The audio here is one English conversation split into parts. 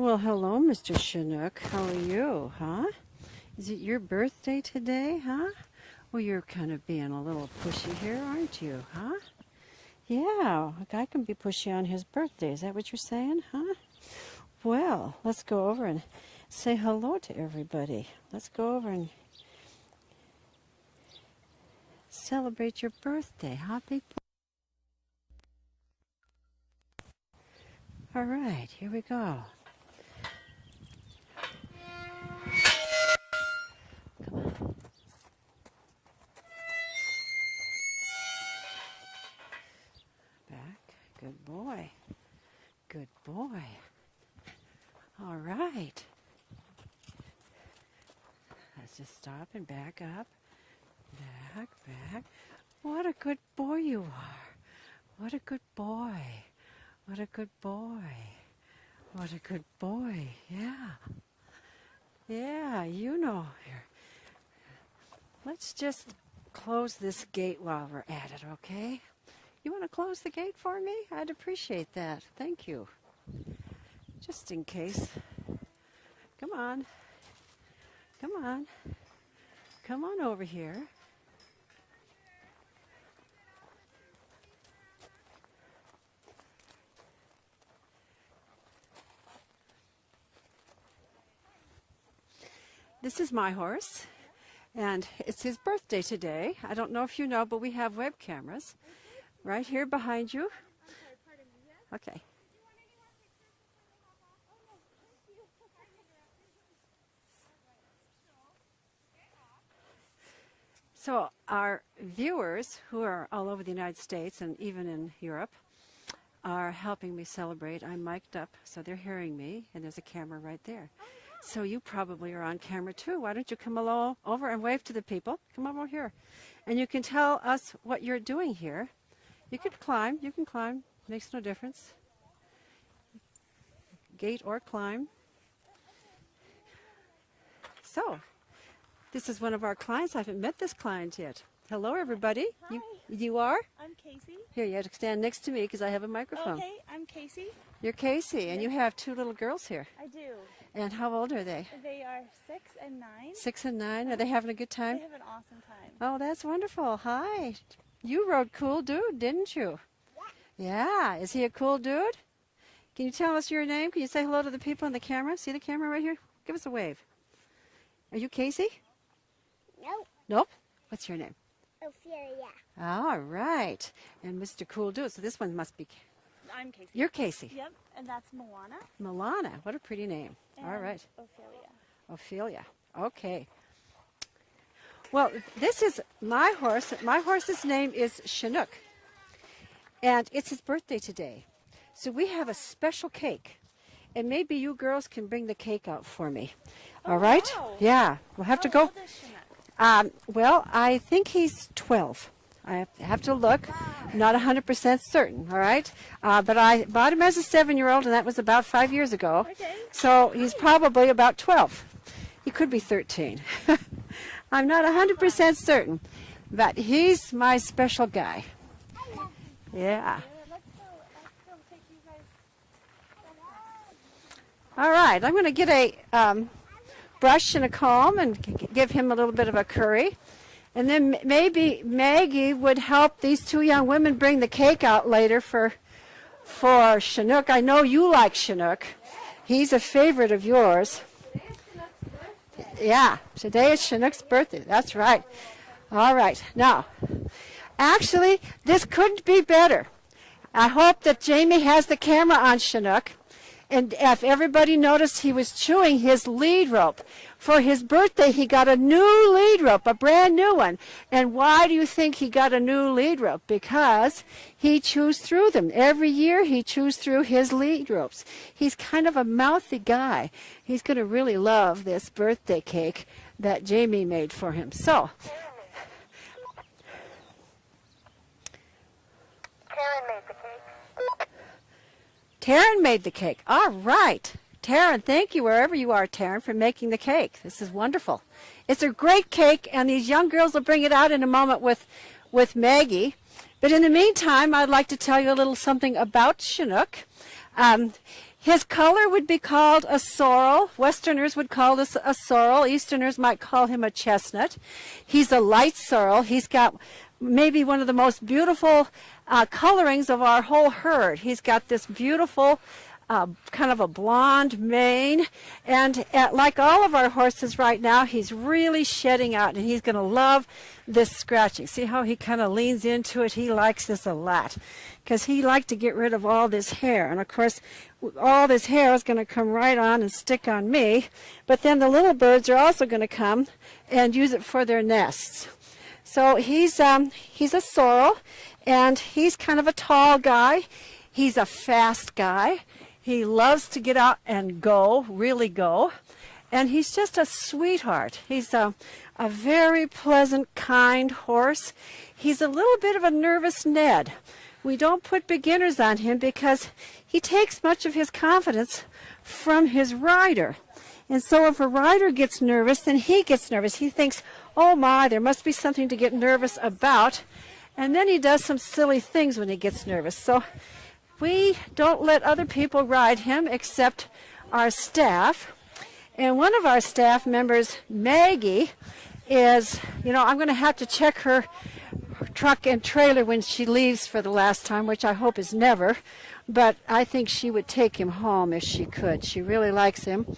Well, hello, Mr. Chinook. How are you, huh? Is it your birthday today, huh? Well, you're kind of being a little pushy here, aren't you, huh? Yeah, a guy can be pushy on his birthday. Is that what you're saying, huh? Well, let's go over and say hello to everybody. Let's go over and celebrate your birthday, huh, big boy? All right, here we go. Come on. Back. Good boy. Good boy. All right. Let's just stop and back up. Back, back. What a good boy you are. What a good boy. What a good boy. What a good boy. Yeah. Yeah, you know. Here. Let's just close this gate while we're at it, okay? You want to close the gate for me? I'd appreciate that. Thank you. Just in case. Come on. Come on. Come on over here. This is my horse, and it's his birthday today. I don't know if you know, but we have web cameras right here behind you. Okay. So our viewers, who are all over the United States and even in Europe, are helping me celebrate. I'm mic'd up, so they're hearing me, and there's a camera right there. So you probably are on camera too. Why don't you come along over and wave to the people? Come over here. And you can tell us what you're doing here. You can climb. You can climb. Makes no difference. Gate or climb. So, this is one of our clients. I haven't met this client yet. Hello, everybody. Hi. You are? I'm Casey. Here, you have to stand next to me because I have a microphone. Okay, I'm Casey. You're Casey, and you have two little girls here. I do. And how old are they? They are 6 and 9. 6 and 9. Are they having a good time? They have an awesome time. Oh, that's wonderful. Hi. You rode Cool Dude, didn't you? Yeah. Is he a cool dude? Can you tell us your name? Can you say hello to the people on the camera? See the camera right here? Give us a wave. Are you Casey? Nope. Nope. What's your name? Ophelia. All right. And Mr. Cool Dude. So this one must be... I'm Casey. You're Casey. Yep, and that's Moana. Milana. What a pretty name. And All right. Ophelia. Ophelia. Okay. Well, this is my horse. My horse's name is Chinook. And it's his birthday today. So we have a special cake. And maybe you girls can bring the cake out for me. All right? Wow. Yeah. We'll have to How go. old is Chinook? Well, I think he's 12. I have to look. Not 100% certain, all right? But I bought him as a 7-year-old, and that was about 5 years ago. Okay. So he's probably about 12. He could be 13. I'm not 100% certain, but he's my special guy. Yeah. Let's go take you guys. All right, I'm going to get a brush and a comb and give him a little bit of a curry. And then maybe Maggie would help these two young women bring the cake out later for Chinook. I know you like Chinook. He's a favorite of yours. Yeah, today is Chinook's birthday. That's right. All right. Now, actually, this couldn't be better. I hope that Jamie has the camera on Chinook. And if everybody noticed, he was chewing his lead rope. For his birthday, he got a new lead rope, a brand new one. And why do you think he got a new lead rope? Because he chews through them. Every year, he chews through his lead ropes. He's kind of a mouthy guy. He's going to really love this birthday cake that Jamie made for him. So, Karen made the cake. Taryn made the cake. All right. Taryn, thank you, wherever you are, Taryn, for making the cake. This is wonderful. It's a great cake, and these young girls will bring it out in a moment with Maggie. But in the meantime, I'd like to tell you a little something about Chinook. His color would be called a sorrel. Westerners would call this a sorrel. Easterners might call him a chestnut. He's a light sorrel. He's got maybe one of the most beautiful colorings of our whole herd. He's got this beautiful kind of a blonde mane, and like all of our horses right now, he's really shedding out, and he's going to love this scratching. See how he kind of leans into it? He likes this a lot because he likes to get rid of all this hair, and of course all this hair is going to come right on and stick on me, but then the little birds are also going to come and use it for their nests. So he's a sorrel, and he's kind of a tall guy. He's a fast guy. He loves to get out and go, really go. And he's just a sweetheart. He's a very pleasant, kind horse. He's a little bit of a nervous Ned. We don't put beginners on him because he takes much of his confidence from his rider. And so if a rider gets nervous, then he gets nervous. He thinks, oh my, there must be something to get nervous about. And then he does some silly things when he gets nervous. So we don't let other people ride him except our staff. And one of our staff members, Maggie, is, I'm going to have to check her truck and trailer when she leaves for the last time, which I hope is never. But I think she would take him home if she could. She really likes him.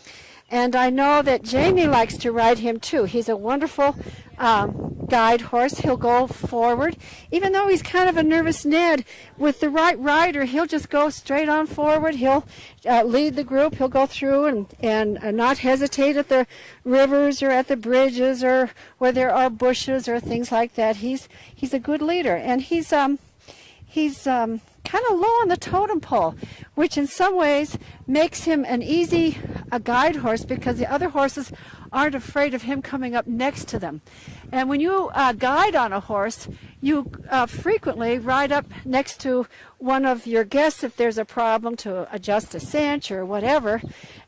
And I know that Jamie likes to ride him too. He's a wonderful guide horse. He'll go forward. Even though he's kind of a nervous Ned, with the right rider, he'll just go straight on forward. He'll lead the group. He'll go through and not hesitate at the rivers or at the bridges or where there are bushes or things like that. He's a good leader. And he's kind of low on the totem pole, which in some ways makes him an easy guide horse because the other horses aren't afraid of him coming up next to them. And when you guide on a horse, you frequently ride up next to one of your guests if there's a problem to adjust a cinch or whatever.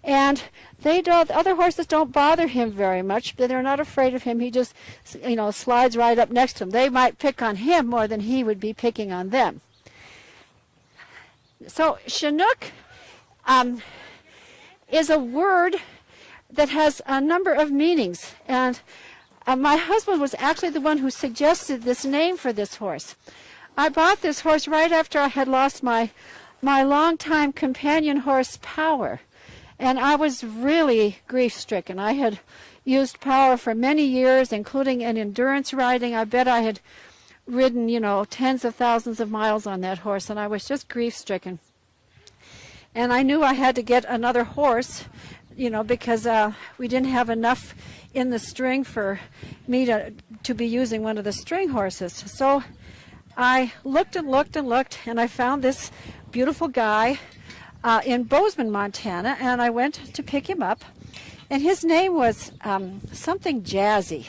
And the other horses don't bother him very much. They're not afraid of him. He just, slides right up next to them. They might pick on him more than he would be picking on them. So Chinook is a word that has a number of meanings, and my husband was actually the one who suggested this name for this horse. I bought this horse right after I had lost my longtime companion horse, Power, and I was really grief-stricken. I had used Power for many years, including in endurance riding. I bet I had ridden, tens of thousands of miles on that horse, and I was just grief-stricken. And I knew I had to get another horse, because we didn't have enough in the string for me to be using one of the string horses. So I looked and looked and looked, and I found this beautiful guy in Bozeman, Montana, and I went to pick him up, and his name was something jazzy.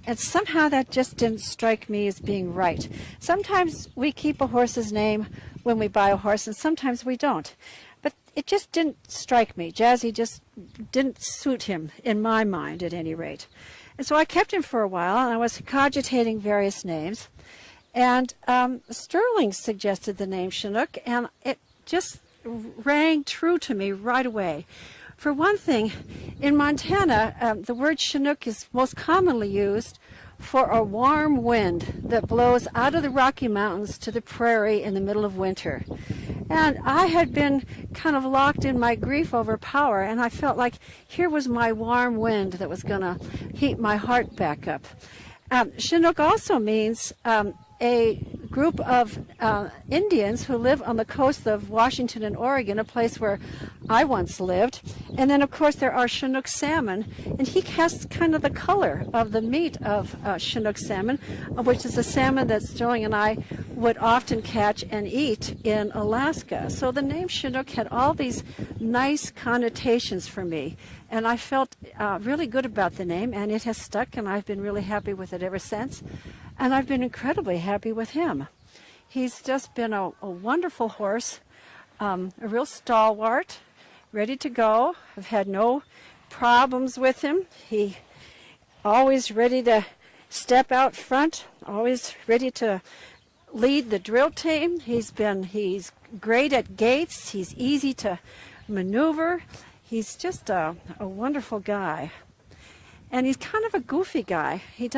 And somehow that just didn't strike me as being right. Sometimes we keep a horse's name when we buy a horse, and sometimes we don't. But it just didn't strike me. Jazzy just didn't suit him, in my mind at any rate. And so I kept him for a while, and I was cogitating various names. And Sterling suggested the name Chinook, and it just rang true to me right away. For one thing, in Montana, the word Chinook is most commonly used for a warm wind that blows out of the Rocky Mountains to the prairie in the middle of winter. And I had been kind of locked in my grief over Power, and I felt like here was my warm wind that was going to heat my heart back up. Chinook also means a group of Indians who live on the coast of Washington and Oregon, a place where I once lived. And then, of course, there are Chinook salmon, and he has kind of the color of the meat of Chinook salmon, which is a salmon that Sterling and I would often catch and eat in Alaska. So the name Chinook had all these nice connotations for me, and I felt really good about the name, and it has stuck, and I've been really happy with it ever since. And I've been incredibly happy with him. He's just been a wonderful horse, a real stalwart, ready to go. I've had no problems with him. He always ready to step out front, always ready to lead the drill team. He's great at gaits. He's easy to maneuver. He's just a wonderful guy. And he's kind of a goofy guy. He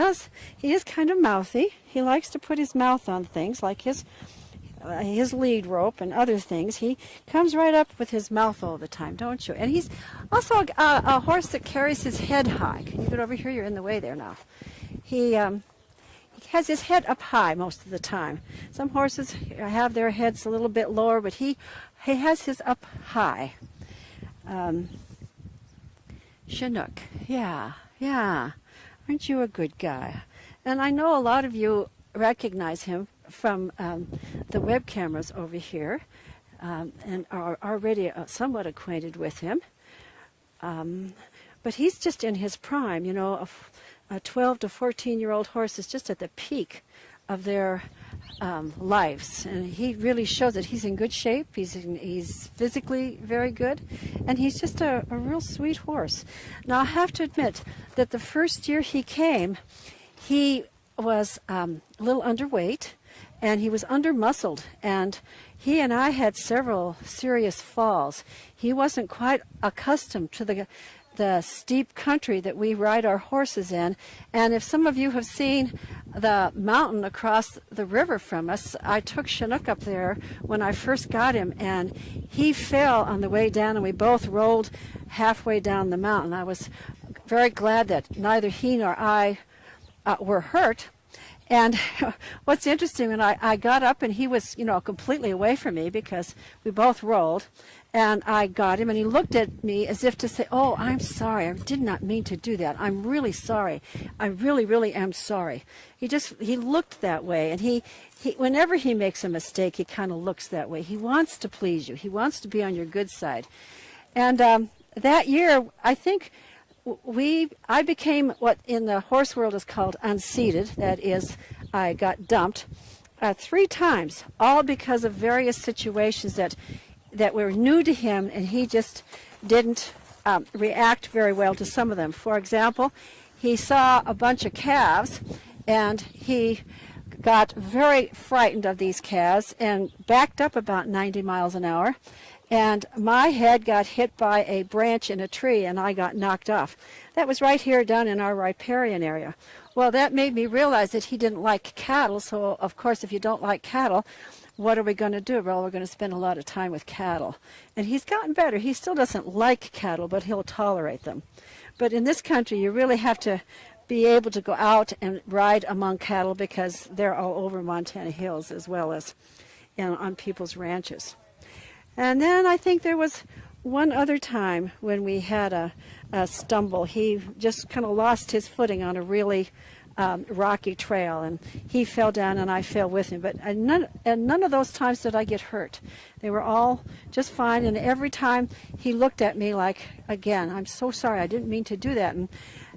is kind of mouthy. He likes to put his mouth on things like his lead rope and other things. He comes right up with his mouth all the time, don't you? And he's also a horse that carries his head high. Can you get over here? You're in the way there now. He has his head up high most of the time. Some horses have their heads a little bit lower, but he has his up high. Chinook, yeah. Aren't you a good guy? And I know a lot of you recognize him from the web cameras over here and are already somewhat acquainted with him. But he's just in his prime, you know. A 12 to 14-year-old horse is just at the peak of their lives, and he really shows it. He's in good shape. He's physically very good, and he's just a real sweet horse. Now I have to admit that the first year he came, he was a little underweight, and he was under-muscled, and he and I had several serious falls. He wasn't quite accustomed to the steep country that we ride our horses in. And if some of you have seen the mountain across the river from us, I took Chinook up there when I first got him, and he fell on the way down, and we both rolled halfway down the mountain. I was very glad that neither he nor I were hurt. And what's interesting, when I got up and he was, you know, completely away from me because we both rolled, and I got him and he looked at me as if to say, "Oh, I'm sorry. I did not mean to do that. I'm really sorry. I really, really am sorry." He looked that way, and he whenever he makes a mistake, he kind of looks that way. He wants to please you. He wants to be on your good side. And that year, I think I became what in the horse world is called unseated. That is, I got dumped 3 times, all because of various situations that were new to him, and he just didn't react very well to some of them. For example, he saw a bunch of calves, and he got very frightened of these calves and backed up about 90 miles an hour. And my head got hit by a branch in a tree, and I got knocked off. That was right here down in our riparian area. Well, that made me realize that he didn't like cattle. So, of course, if you don't like cattle, what are we going to do? Well, we're going to spend a lot of time with cattle. And he's gotten better. He still doesn't like cattle, but he'll tolerate them. But in this country, you really have to be able to go out and ride among cattle, because they're all over Montana hills as well as on people's ranches. And then I think there was one other time when we had a stumble. He just kind of lost his footing on a really rocky trail, and he fell down and I fell with him. But none of those times did I get hurt. They were all just fine, and every time he looked at me like, again, "I'm so sorry, I didn't mean to do that." And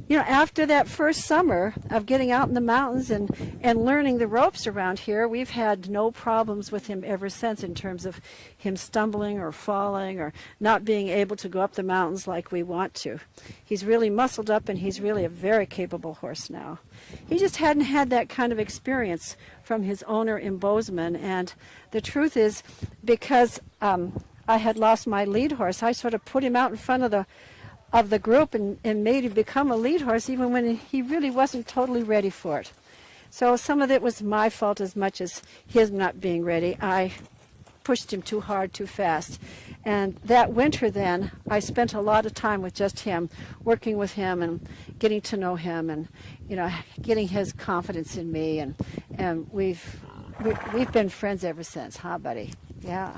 you know, after that first summer of getting out in the mountains and learning the ropes around here, we've had no problems with him ever since in terms of him stumbling or falling or not being able to go up the mountains like we want to. He's really muscled up, and he's really a very capable horse now. He just hadn't had that kind of experience from his owner in Bozeman, and the truth is, because I had lost my lead horse, I sort of put him out in front of the group and made him become a lead horse even when he really wasn't totally ready for it. So some of it was my fault as much as his not being ready. I pushed him too hard, too fast. And that winter then, I spent a lot of time with just him, working with him and getting to know him, and you know, getting his confidence in me, and we've been friends ever since, huh, buddy? Yeah.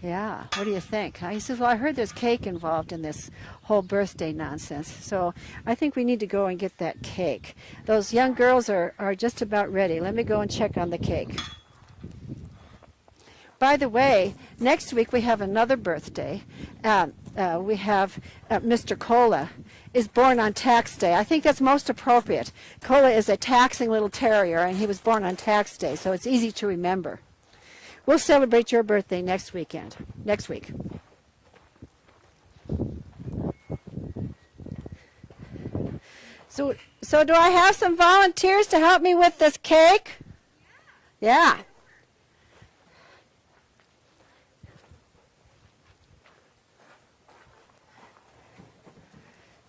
Yeah, what do you think? He says, "Well, I heard there's cake involved in this whole birthday nonsense, so I think we need to go and get that cake. Those young girls are just about ready. Let me go and check on the cake." By the way, next week we have another birthday. We have Mr. Cola is born on tax day. I think that's most appropriate. Cola is a taxing little terrier, and he was born on tax day, so it's easy to remember. We'll celebrate your birthday next week. So do I have some volunteers to help me with this cake? Yeah.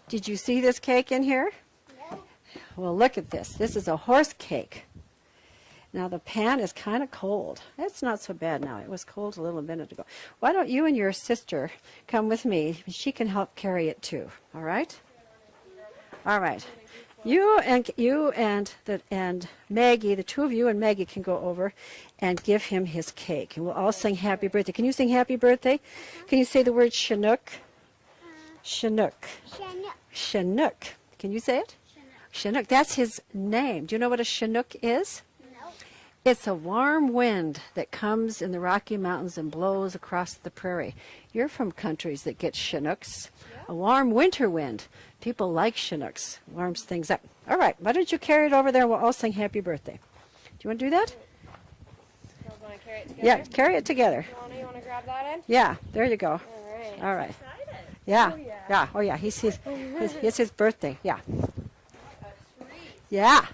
Did you see this cake in here? No. Well, look at this. This is a horse cake. Now the pan is kind of cold. It's not so bad now. It was cold a little minute ago. Why don't you and your sister come with me? She can help carry it too. All right? All right. You and Maggie, the two of you and Maggie can go over and give him his cake. And we'll all sing happy birthday. Can you sing happy birthday? Can you say the word Chinook? Chinook. Chinook. Chinook. Can you say it? Chinook. That's his name. Do you know what a Chinook is? No. It's a warm wind that comes in the Rocky Mountains and blows across the prairie. You're from countries that get Chinooks. A warm winter wind. People like Chinooks. Warms things up. All right. Why don't you carry it over there and we'll all sing happy birthday. Do you want to do that? You want to carry it together? Yeah, carry it together. You want to grab that end? Yeah, there you go. All right. All right. Excited. Yeah. Oh, yeah. Yeah. Oh, yeah. It's his birthday. Yeah. Yeah.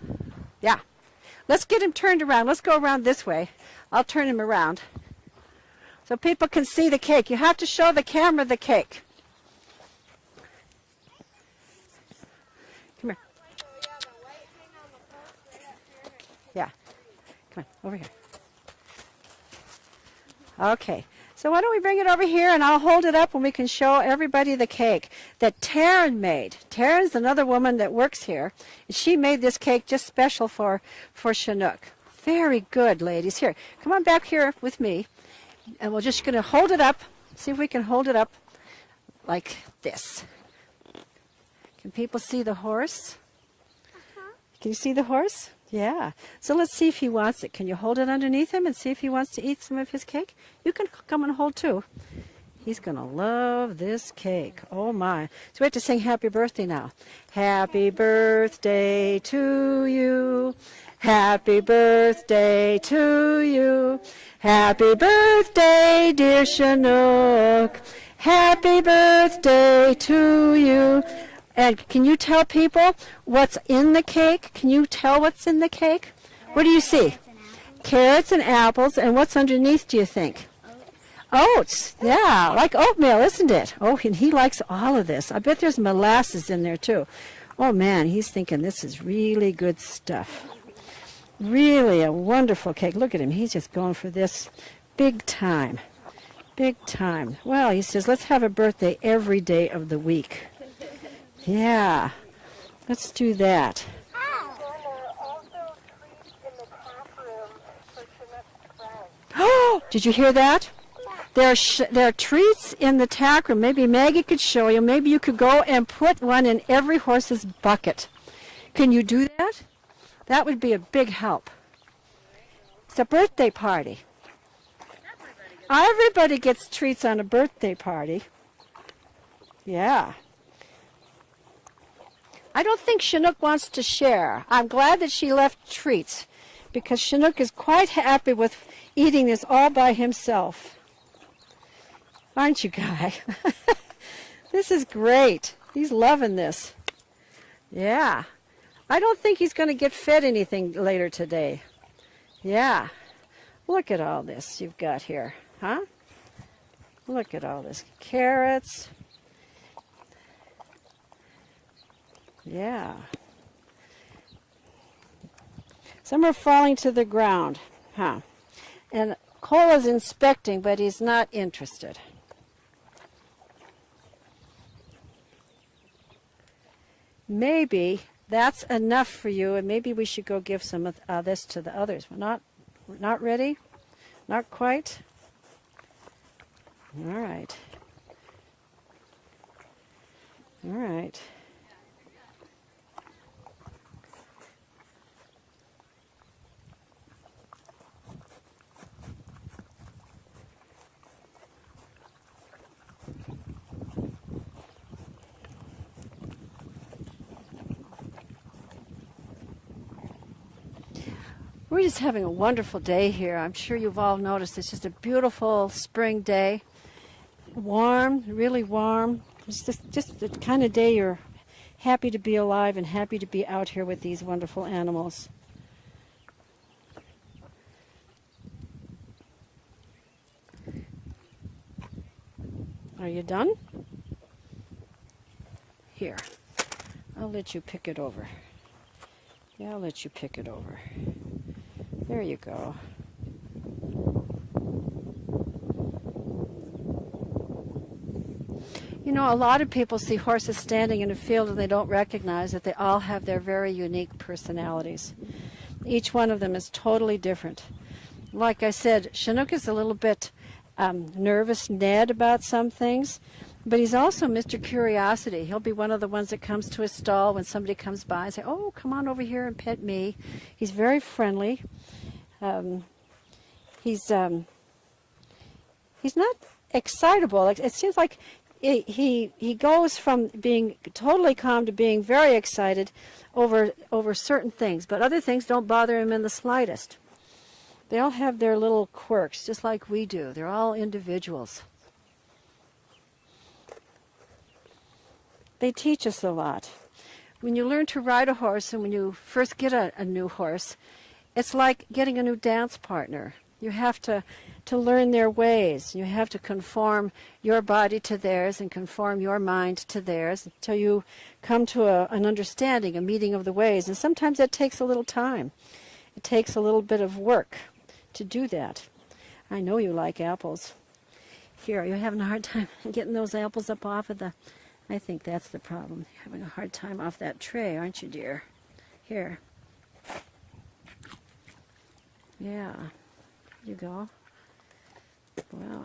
Yeah. Let's get him turned around. Let's go around this way. I'll turn him around so people can see the cake. You have to show the camera the cake. Come here. Yeah. Come on, over here. Okay. So why don't we bring it over here and I'll hold it up and we can show everybody the cake that Taryn made. Taryn's another woman that works here. And she made this cake just special for Chinook. Very good, ladies. Here, come on back here with me. And we're just going to hold it up. See if we can hold it up like this. Can people see the horse? Can you see the horse? Yeah. So let's see if he wants it. Can you hold it underneath him and see if he wants to eat some of his cake? You can come and hold too. He's going to love this cake. Oh my. So we have to sing happy birthday now. Happy birthday to you. Happy birthday to you. Happy birthday, dear Chinook. Happy birthday to you. And can you tell people what's in the cake? Can you tell what's in the cake? What do you see? Carrots and apples. And what's underneath, do you think? Oats. Yeah, like oatmeal, isn't it? Oh, and he likes all of this. I bet there's molasses in there, too. Oh, man, he's thinking this is really good stuff. Really a wonderful cake. Look at him. He's just going for this big time. Big time. Well, he says, let's have a birthday every day of the week. Yeah, let's do that. Oh, did you hear that? There are treats in the tack room. Maybe Maggie could show you. Maybe you could go and put one in every horse's bucket. Can you do that? That would be a big help. It's a birthday party. Everybody gets treats on a birthday party. Yeah. I don't think Chinook wants to share. I'm glad that she left treats because Chinook is quite happy with eating this all by himself. Aren't you, Guy? This is great. He's loving this. Yeah. I don't think he's going to get fed anything later today. Yeah. Look at all this you've got here. Huh? Look at all this. Carrots. Yeah. Some are falling to the ground. Huh. And Cole is inspecting, but he's not interested. Maybe that's enough for you, and maybe we should go give some of this to the others. We're not ready? Not quite? All right. All right. We're just having a wonderful day here. I'm sure you've all noticed it's just a beautiful spring day. Warm, really warm. It's just the kind of day you're happy to be alive and happy to be out here with these wonderful animals. Are you done? Here. I'll let you pick it over. Yeah, I'll let you pick it over. There you go. You know, a lot of people see horses standing in a field and they don't recognize that they all have their very unique personalities. Each one of them is totally different. Like I said, Chinook is a little bit nervous Ned about some things, but he's also Mr. Curiosity. He'll be one of the ones that comes to his stall when somebody comes by and say, "Oh, come on over here and pet me." He's very friendly. He's not excitable. It seems like he goes from being totally calm to being very excited over certain things, but other things don't bother him in the slightest. They all have their little quirks, just like we do. They're all individuals. They teach us a lot. When you learn to ride a horse and when you first get a new horse, it's like getting a new dance partner. You have to learn their ways. You have to conform your body to theirs and conform your mind to theirs until you come to an understanding, a meeting of the ways. And sometimes that takes a little time. It takes a little bit of work to do that. I know you like apples. Here, you're having a hard time getting those apples up off of the... I think that's the problem. You're having a hard time off that tray, aren't you, dear? Here. Yeah. You go. Wow.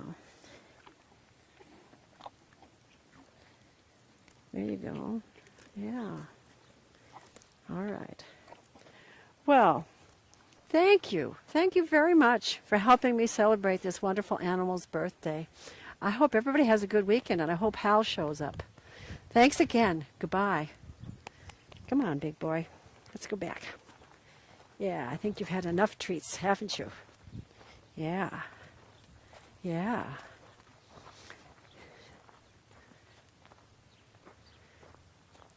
There you go. Yeah. All right. Well, thank you. Thank you very much for helping me celebrate this wonderful animal's birthday. I hope everybody has a good weekend, and I hope Hal shows up. Thanks again. Goodbye. Come on, big boy. Let's go back. Yeah, I think you've had enough treats, haven't you? Yeah. Yeah.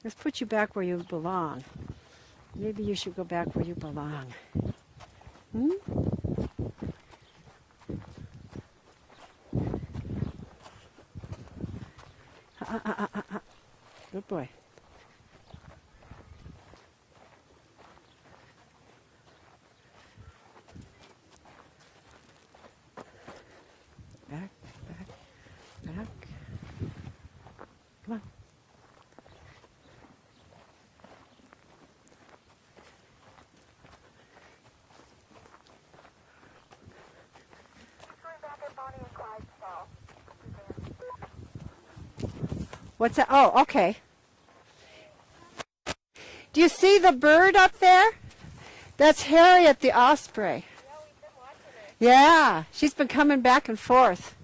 Let's put you back where you belong. Maybe you should go back where you belong. Hmm? Good boy. Back, back, back. Come on. What's that? Oh, okay. Do you see the bird up there? That's Harriet the osprey. Yeah, we've been watching it. Yeah, she's been coming back and forth.